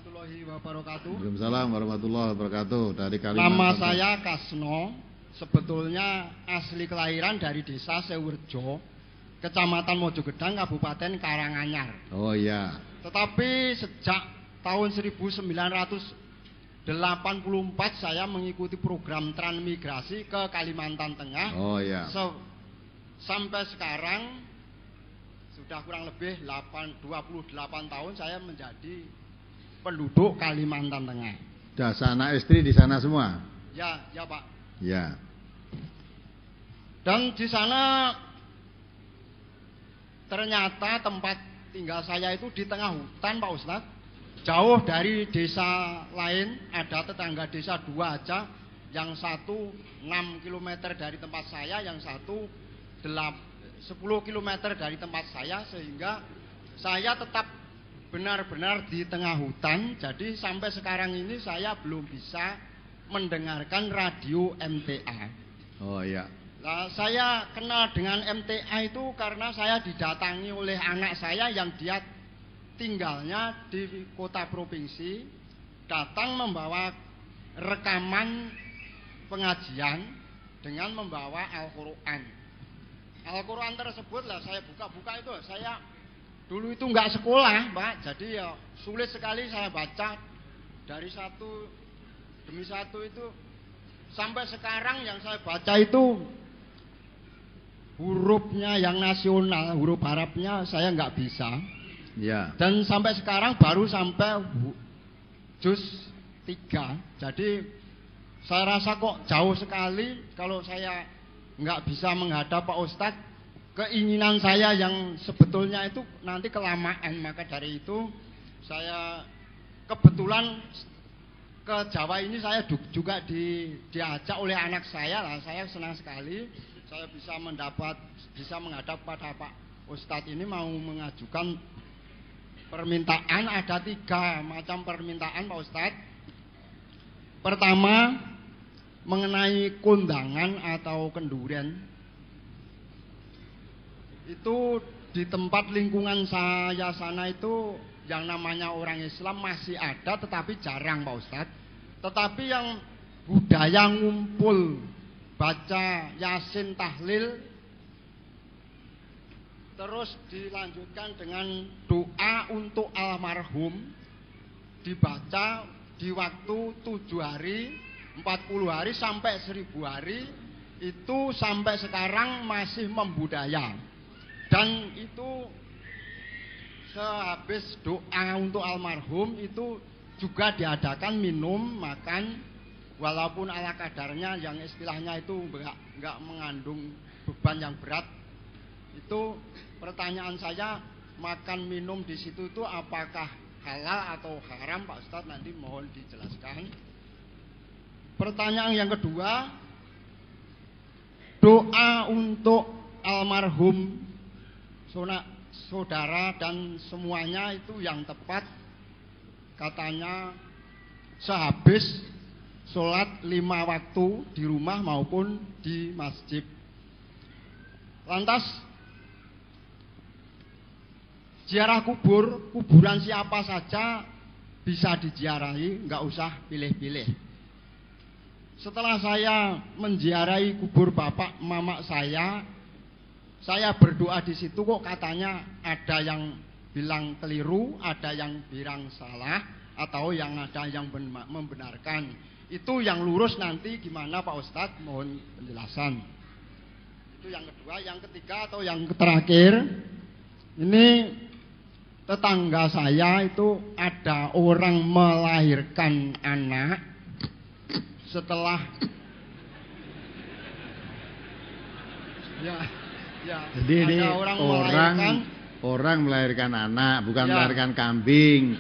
warahmatullahi wabarakatuh. Waalaikumsalam warahmatullahi wabarakatuh. Dari Kalimantan. Nama saya Kasno. Sebetulnya asli kelahiran dari desa Sewurjo, Kecamatan Mojogedang, Kabupaten Karanganyar. Oh iya. Tetapi sejak tahun 1984 saya mengikuti program transmigrasi ke Kalimantan Tengah. Oh iya. Sampai sekarang sudah kurang lebih 28 tahun saya menjadi penduduk Kalimantan Tengah. Dah anak istri di sana semua? Ya Pak. Ya. Dan di sana ternyata tempat tinggal saya itu di tengah hutan, Pak Ustadz. Jauh dari desa lain, ada tetangga desa 2 aja. Yang satu 6 km dari tempat saya, yang satu 10 km dari tempat saya. Sehingga saya tetap benar-benar di tengah hutan. Jadi sampai sekarang ini saya belum bisa mendengarkan radio MTA. Oh iya. Nah, saya kenal dengan MTA itu karena saya didatangi oleh anak saya yang dia tinggalnya di kota provinsi, datang membawa rekaman pengajian dengan membawa Al-Quran. Al-Quran tersebut lah saya buka-buka itu, saya dulu itu nggak sekolah, Pak, jadi ya sulit sekali saya baca dari satu demi satu itu. Sampai sekarang yang saya baca itu hurufnya yang nasional, huruf Arabnya saya nggak bisa. Ya. Dan sampai sekarang baru sampai juz 3. Jadi saya rasa kok jauh sekali kalau saya nggak bisa menghadap Pak Ustadz. Keinginan saya yang sebetulnya itu nanti kelamaan, maka dari itu saya kebetulan ke Jawa ini saya juga diajak oleh anak saya lah. Saya senang sekali saya bisa menghadap pada Pak Ustadz ini mau mengajukan permintaan. Ada 3 macam permintaan, Pak Ustadz. Pertama, mengenai kondangan atau kendurian. Itu di tempat lingkungan saya sana itu yang namanya orang Islam masih ada, tetapi jarang, Pak Ustadz. Tetapi yang budaya ngumpul, baca Yasin tahlil, terus dilanjutkan dengan doa untuk almarhum, dibaca di waktu 7 hari, 40 hari sampai 1000 hari, itu sampai sekarang masih membudaya. Dan itu sehabis doa untuk almarhum itu juga diadakan minum, makan, walaupun ala kadarnya, yang istilahnya itu enggak mengandung beban yang berat. Itu pertanyaan saya, makan minum di situ itu apakah halal atau haram, Pak Ustadz? Nanti mohon dijelaskan. Pertanyaan yang kedua, doa untuk almarhum saudara dan semuanya itu yang tepat katanya sehabis sholat 5 waktu di rumah maupun di masjid. Lantas ziarah kuburan siapa saja bisa diziarahi, nggak usah pilih-pilih. Setelah saya menziarahi kubur bapak mama saya berdoa di situ kok katanya ada yang bilang keliru, ada yang bilang salah, atau ada yang membenarkan. Itu yang lurus nanti gimana Pak Ustadz, mohon penjelasan. Itu yang kedua. Yang ketiga atau yang terakhir, ini tetangga saya itu ada orang melahirkan anak setelah jadi ini orang melahirkan anak, bukan melahirkan kambing.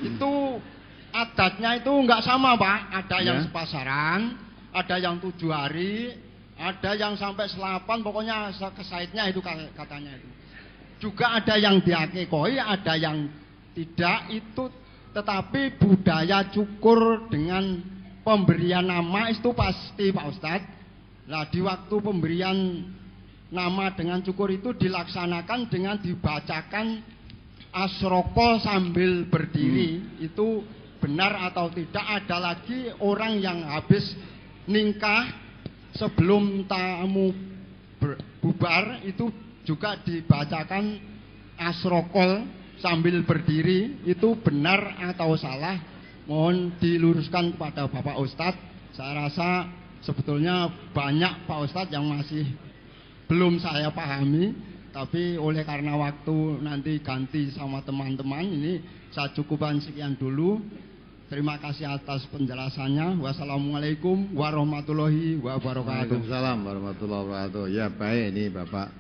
Itu adatnya itu enggak sama, Pak. Ada yang sepasaran, ada yang 7 hari, ada yang sampai 8, pokoknya kesaitnya itu katanya itu. Juga ada yang diakekoi, ada yang tidak itu. Tetapi budaya cukur dengan pemberian nama itu pasti, Pak Ustadz. Nah, di waktu pemberian nama dengan cukur itu dilaksanakan dengan dibacakan asroko sambil berdiri itu benar atau tidak? Ada lagi orang yang habis nikah sebelum tamu bubar itu juga dibacakan asrokol sambil berdiri, itu benar atau salah? Mohon diluruskan kepada Bapak Ustadz. Saya rasa sebetulnya banyak Pak Ustadz yang masih belum saya pahami, tapi oleh karena waktu nanti ganti sama teman-teman, ini saya cukupkan sekian dulu. Terima kasih atas penjelasannya. Wassalamualaikum warahmatullahi wabarakatuh. Waalaikumsalam warahmatullahi wabarakatuh. Ya baik, ini Bapak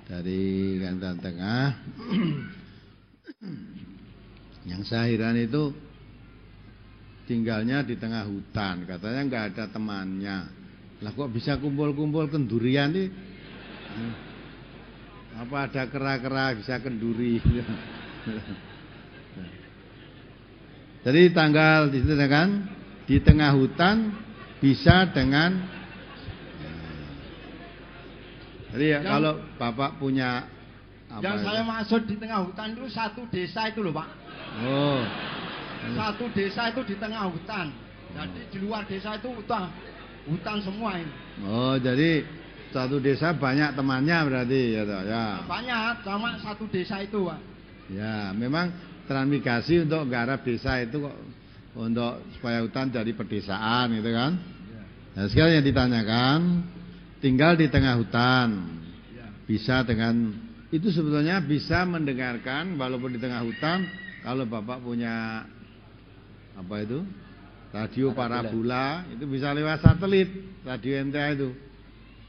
dari Kalimantan Tengah. Yang saya heran itu tinggalnya di tengah hutan, katanya nggak ada temannya. Lah kok bisa kumpul-kumpul kendurian nih? Apa ada kera-kera bisa kenduri? Jadi tanggal di situ kan di tengah hutan bisa dengan. Jadi ya, kalau Bapak punya apa yang itu? saya maksud di tengah hutan itu satu desa itu loh Pak. Oh. Satu desa itu di tengah hutan. Jadi di luar desa itu hutan semua ini. Oh, jadi satu desa banyak temannya berarti ya toh, ya. Banyak, sama satu desa itu, Pak. Ya, memang transmigrasi untuk garap desa itu kok untuk supaya hutan jadi pedesaan gitu kan. Nah, sekarang yang ditanyakan tinggal di tengah hutan. Bisa dengan itu sebetulnya bisa mendengarkan walaupun di tengah hutan kalau Bapak punya apa itu? Radio parabola itu bisa lewat satelit, radio NTA itu.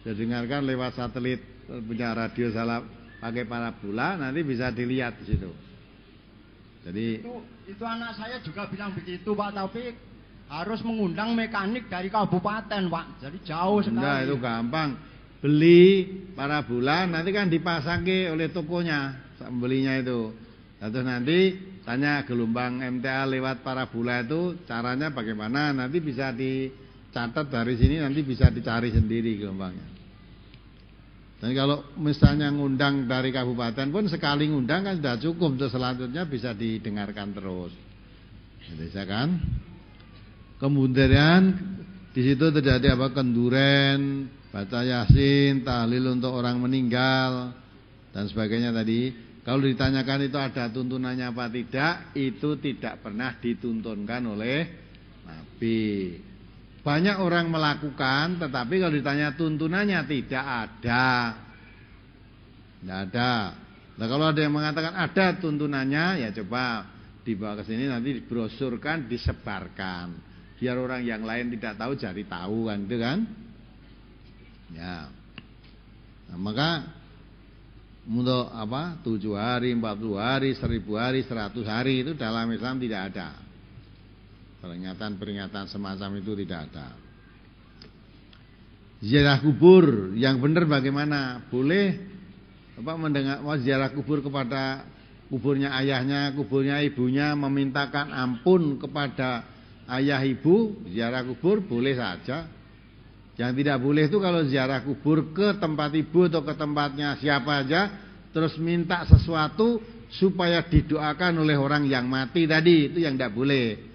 Bisa dengarkan lewat satelit, punya radio salah pakai parabola nanti bisa dilihat di situ. Jadi itu anak saya juga bilang begitu Pak, tapi harus mengundang mekanik dari kabupaten Pak. Jadi jauh sekali. Enggak, itu gampang. Beli parabola nanti kan dipasang oleh tokonya, belinya itu. Lalu nanti tanya gelombang MTA lewat parabola itu caranya bagaimana, nanti bisa dicatat dari sini, nanti bisa dicari sendiri gelombangnya. Dan kalau misalnya ngundang dari kabupaten pun sekali ngundang kan sudah cukup, terus selanjutnya bisa didengarkan terus. Bisa kan? Kemudian di situ terjadi apa? Kenduren, baca Yasin, tahlil untuk orang meninggal dan sebagainya tadi. Kalau ditanyakan itu ada tuntunannya apa tidak, itu tidak pernah dituntunkan oleh Nabi. Banyak orang melakukan, tetapi kalau ditanya tuntunannya tidak ada. Tidak ada. Nah, kalau ada yang mengatakan ada tuntunannya, ya coba dibawa ke sini nanti dibrosurkan, disebarkan. Biar orang yang lain tidak tahu jadi tahu kan, itu kan? Ya. Nah, maka untuk apa? 7 hari, 40 hari, 1000 hari, 100 hari itu dalam Islam tidak ada. Peringatan-peringatan semacam itu tidak ada. Ziarah kubur yang benar bagaimana? Boleh apa mendengar ziarah kubur kepada kuburnya ayahnya, kuburnya ibunya, memintakan ampun kepada ayah ibu, ziarah kubur boleh saja. Yang tidak boleh itu kalau ziarah kubur ke tempat ibu atau ke tempatnya siapa aja, terus minta sesuatu supaya didoakan oleh orang yang mati tadi, itu yang tidak boleh.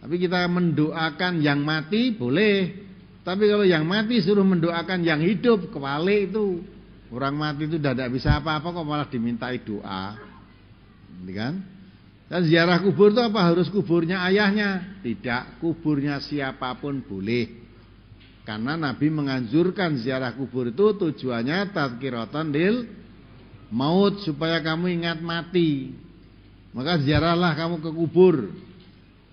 Tapi kita mendoakan yang mati boleh. Tapi kalau yang mati suruh mendoakan yang hidup, kebalik itu. Orang mati itu tidak bisa apa-apa kok malah dimintai doa. Ini kan? Dan ziarah kubur itu apa? Harus kuburnya ayahnya? Tidak, kuburnya siapapun boleh. Karena Nabi menganjurkan ziarah kubur itu tujuannya tadzkiratan lil maut, supaya kamu ingat mati. Maka ziarahlah kamu ke kubur.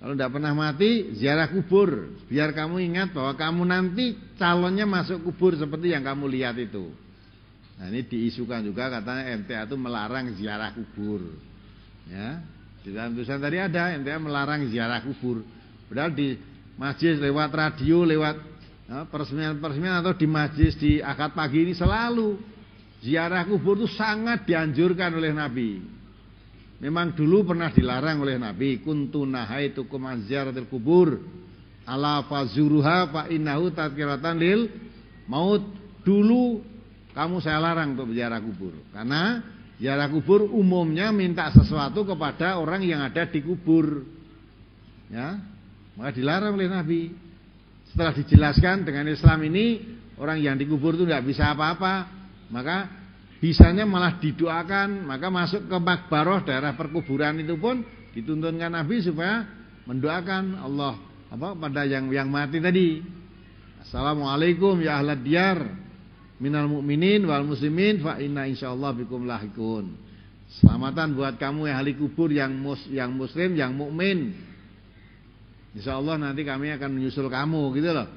Kalau tidak pernah mati, ziarah kubur. Biar kamu ingat bahwa kamu nanti calonnya masuk kubur seperti yang kamu lihat itu. Nah, ini diisukan juga katanya MTA itu melarang ziarah kubur. Ya, di dalam tulisan tadi ada MTA melarang ziarah kubur. Padahal di masjid lewat radio, lewat peresmian-peresmian atau di masjid di akad pagi ini selalu ziarah kubur itu sangat dianjurkan oleh Nabi. Memang dulu pernah dilarang oleh Nabi, kuntu nahaitukum an ziyaratil kubur ala fazuruha fa innahu tadzkiratan lil maut. Dulu kamu saya larang untuk ziarah kubur karena Ziarah kubur umumnya minta sesuatu kepada orang yang ada di kubur. Ya, maka dilarang oleh Nabi. Setelah dijelaskan dengan Islam ini orang yang dikubur itu tidak bisa apa-apa, maka bisanya malah didoakan. Maka masuk ke makbaroh daerah perkuburan itu pun dituntunkan Nabi supaya mendoakan Allah pada yang mati tadi. Assalamualaikum ya ahlad diyar minal mu'minin wal muslimin fa inna insyaallah bikum lahikun. Selamatan buat kamu yang ahli kubur yang muslim, yang mukmin. Insyaallah nanti kami akan menyusul kamu gitu loh.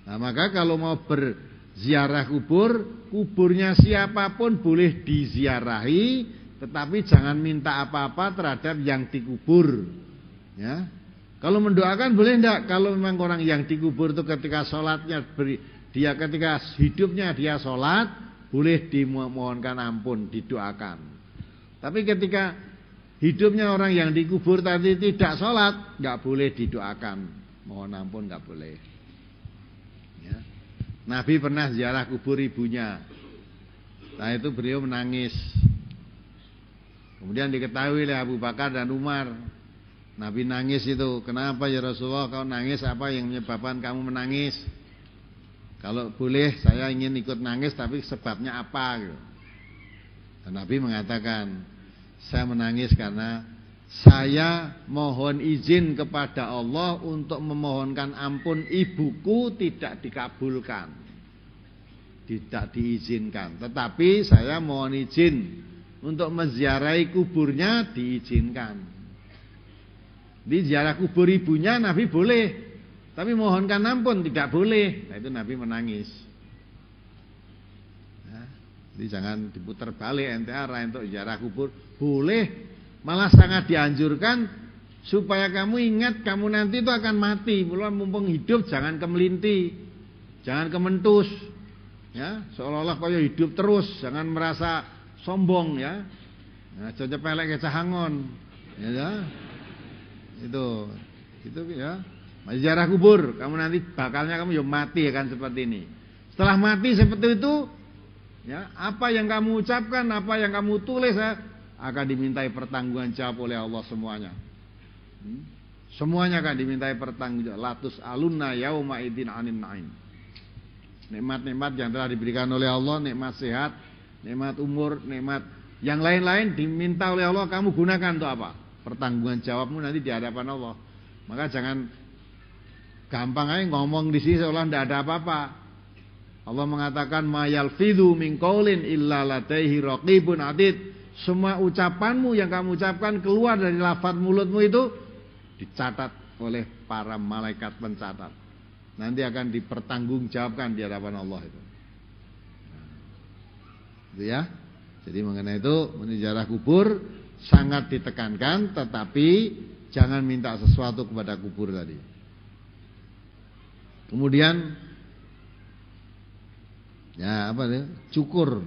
Nah, maka kalau mau berziarah kubur, kuburnya siapapun boleh diziarahi, tetapi jangan minta apa-apa terhadap yang dikubur. Ya. Kalau mendoakan boleh enggak? Kalau memang orang yang dikubur itu ketika sholatnya dia ketika hidupnya dia sholat, boleh dimohonkan ampun, didoakan. Tapi ketika hidupnya orang yang dikubur tadi tidak sholat, enggak boleh didoakan, mohon ampun enggak boleh. Ya. Nabi pernah ziarah kubur ibunya. Nah itu beliau menangis. Kemudian diketahui oleh Abu Bakar dan Umar. Nabi nangis itu, kenapa ya Rasulullah kau nangis, apa yang menyebabkan kamu menangis? Kalau boleh saya ingin ikut nangis, tapi sebabnya apa? Dan Nabi mengatakan, saya menangis karena saya mohon izin kepada Allah untuk memohonkan ampun ibuku tidak dikabulkan, tidak diizinkan. Tetapi saya mohon izin untuk menziarahi kuburnya diizinkan. Di ziarah kubur ibunya Nabi boleh, tapi mohonkan ampun tidak boleh. Nah itu Nabi menangis. Nah, jadi jangan diputar balik ente arah untuk ziarah kubur. Boleh, malah sangat dianjurkan supaya kamu ingat kamu nanti itu akan mati. Mumpung hidup jangan kemelinti, jangan kementus. Ya, seolah-olah kau hidup terus, jangan merasa sombong ya. Nah, coba pelek cahangon. Ya. Itu ya. Ziarah kubur, kamu nanti bakalnya kamu ya mati ya kan seperti ini. Setelah mati seperti itu, ya, apa yang kamu ucapkan, apa yang kamu tulis ya, akan dimintai pertanggungan jawab oleh Allah semuanya. Semuanya akan dimintai pertanggungan jawab. Latus alunna yauma idzin anin naim. Nikmat-nikmat yang telah diberikan oleh Allah, nikmat sehat, nikmat umur, nikmat yang lain-lain diminta oleh Allah, kamu gunakan untuk apa? Pertanggungan jawabmu nanti di hadapan Allah. Maka jangan gampang aja ngomong di sini seolah tidak ada apa-apa. Allah mengatakan ma yalfidhu min qaulin illa ladaihi raqibun atid. Semua ucapanmu yang kamu ucapkan keluar dari lafaz mulutmu itu dicatat oleh para malaikat pencatat. Nanti akan dipertanggungjawabkan di hadapan Allah itu. Itu ya. Jadi mengenai itu menziarah kubur sangat ditekankan, tetapi jangan minta sesuatu kepada kubur tadi. Kemudian ya apa nih? Cukur,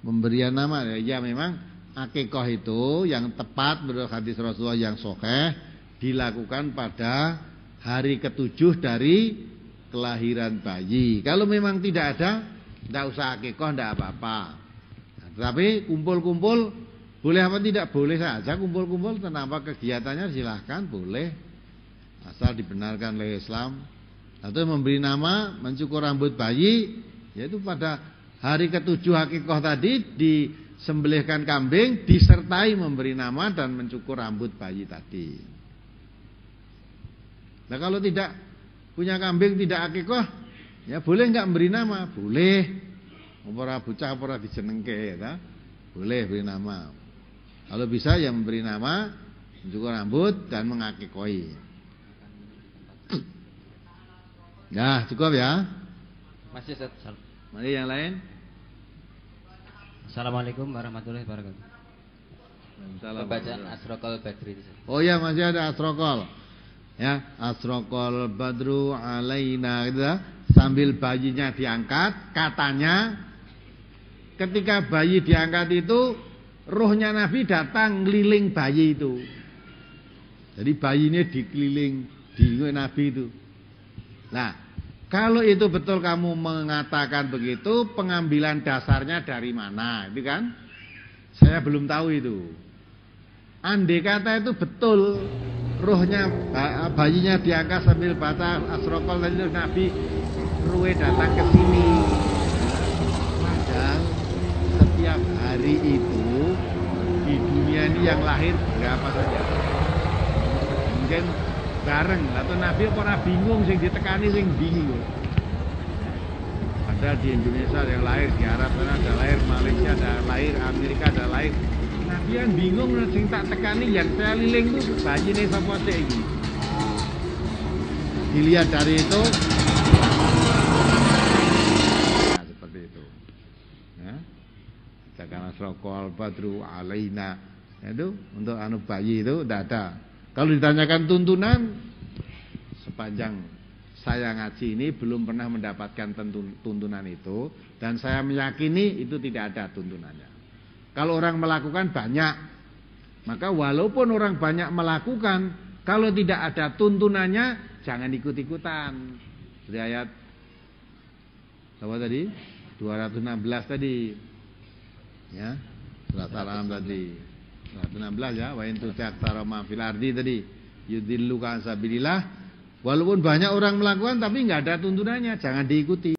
pemberian nama. Ya memang akikah itu yang tepat menurut hadis Rasulullah yang sahih dilakukan pada hari ke-7 dari kelahiran bayi. Kalau memang tidak ada, tidak usah akikah, tidak apa-apa. Nah, tapi kumpul-kumpul boleh apa tidak? Boleh saja kumpul-kumpul tanpa kegiatannya silahkan boleh, asal dibenarkan oleh Islam. Atau memberi nama, mencukur rambut bayi, yaitu pada hari ke-7 akikah tadi disembelihkan kambing disertai memberi nama dan mencukur rambut bayi tadi. Nah kalau tidak punya kambing tidak akikah, ya boleh enggak memberi nama? Boleh. Ora bocah ora dijenengke ya, boleh beri nama. Kalau bisa yang memberi nama, mencukur rambut dan mengakikoi. Nah, cukup ya. Masih Ustaz. Mari yang lain. Assalamualaikum warahmatullahi wabarakatuh. Pembacaan Asraqal Badri. Oh ya, masih ada Asraqal. Ya, Asraqal Badru alaina gitu ya. Sambil bayinya diangkat, katanya ketika bayi diangkat itu ruhnya Nabi datang ngeliling bayi itu. Jadi bayi ini dikeliling di Nabi itu. Nah, kalau itu betul kamu mengatakan begitu, pengambilan dasarnya dari mana? Itu kan? Saya belum tahu itu. Andai kata itu betul, rohnya bayinya diangkat sambil baca asrokol tadi Nabi ruwe datang ke sini. Padahal setiap hari itu di dunia ini yang lahir berapa saja? Mungkin bareng. Atau Nabi pernah bingung sing ditekani sing bingung. Ada di Indonesia yang lahir, di Arab sana ada lahir, Malaysia ada lahir, Amerika ada lahir. Nabi kan bingung sing tak tekani yang saya liling tuh bayine sapa sik iki. Dilihat dari itu nah, seperti itu. Ya. Jangan asraqal badru alaina. Itu untuk anu bayi itu tidak ada. Kalau ditanyakan tuntunan sepanjang saya ngaji ini belum pernah mendapatkan tuntunan itu dan saya meyakini itu tidak ada tuntunannya. Kalau orang melakukan banyak, maka walaupun orang banyak melakukan, kalau tidak ada tuntunannya jangan ikut-ikutan. Seperti ayat apa tadi? 216 tadi. Ya. Surat Al-An'am tadi. 216 ya, wa in tu'aktara ma fil ardi tadi. Yudilluka an sabilillah. Walaupun banyak orang melakukan tapi enggak ada tuntunannya, jangan diikuti.